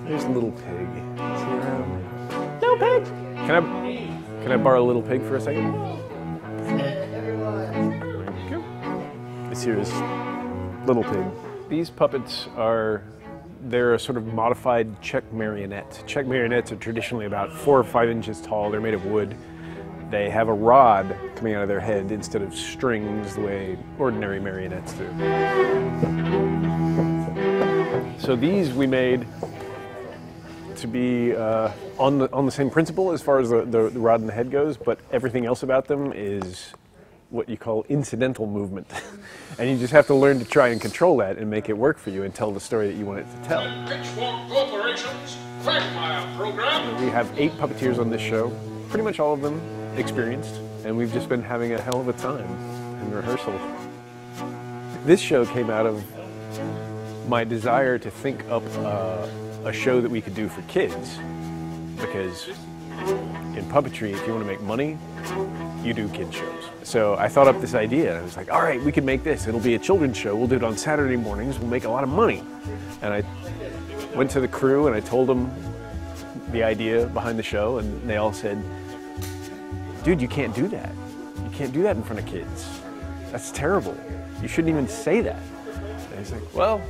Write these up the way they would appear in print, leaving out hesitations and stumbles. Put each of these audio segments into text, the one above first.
There's a little pig. Is he around? Little pig! Can I borrow a little pig for a second? Thank you. This here is Little Pig. These puppets they're a sort of modified Czech marionette. Czech marionettes are traditionally about 4 or 5 inches tall. They're made of wood. They have a rod coming out of their head instead of strings the way ordinary marionettes do. So these we made to be on the same principle as far as the rod and the head goes, but everything else about them is what you call incidental movement. And you just have to learn to try and control that and make it work for you and tell the story that you want it to tell. Pitchfork Corporation's Quagmire program. We have 8 puppeteers on this show, pretty much all of them experienced, and we've just been having a hell of a time in rehearsal. This show came out of my desire to think up a show that we could do for kids, because in puppetry, if you want to make money, you do kid shows. So I thought up this idea, and I was like, all right, we can make this. It'll be a children's show. We'll do it on Saturday mornings. We'll make a lot of money. And I went to the crew and I told them the idea behind the show, and they all said, dude, you can't do that. You can't do that in front of kids. That's terrible. You shouldn't even say that. And I was like, well,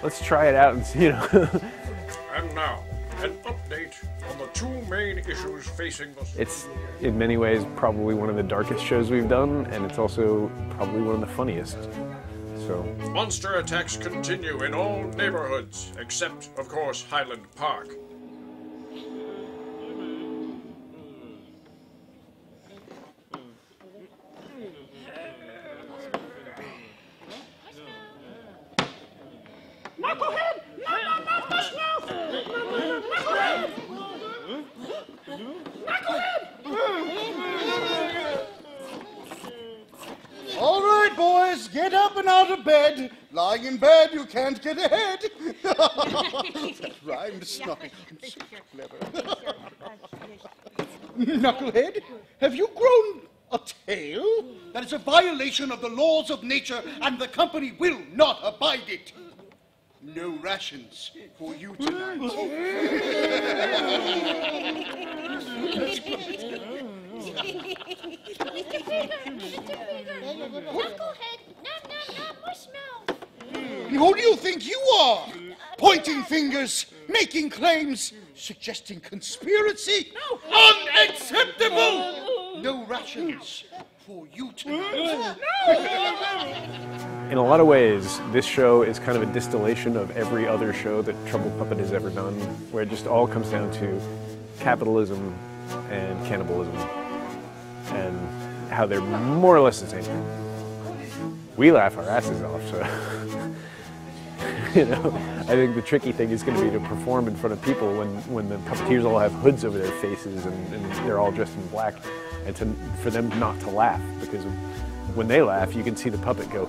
let's try it out and see, you know. And now, an update on the 2 main issues facing the... It's, in many ways, probably one of the darkest shows we've done, and it's also probably one of the funniest. So. Monster attacks continue in all neighborhoods, except, of course, Highland Park. Knucklehead! No, mush mouth! Knucklehead! Knucklehead! All right, boys, get up and out of bed. Lying in bed, you can't get ahead. That rhymed, Snotty. I'm so clever. Knucklehead, have you grown a tail? That is a violation of the laws of nature, and the company will not abide it. No rations for you tonight. Knucklehead! No, mush mouth! Who do you think you are? Pointing fingers, making claims, suggesting conspiracy? No. Unacceptable! No rations for you tonight. In a lot of ways, this show is kind of a distillation of every other show that Trouble Puppet has ever done, where it just all comes down to capitalism and cannibalism, and how they're more or less the same thing. We laugh our asses off, so you know, I think the tricky thing is going to be to perform in front of people when the puppeteers all have hoods over their faces and they're all dressed in black, and for them not to laugh, because when they laugh, you can see the puppet go.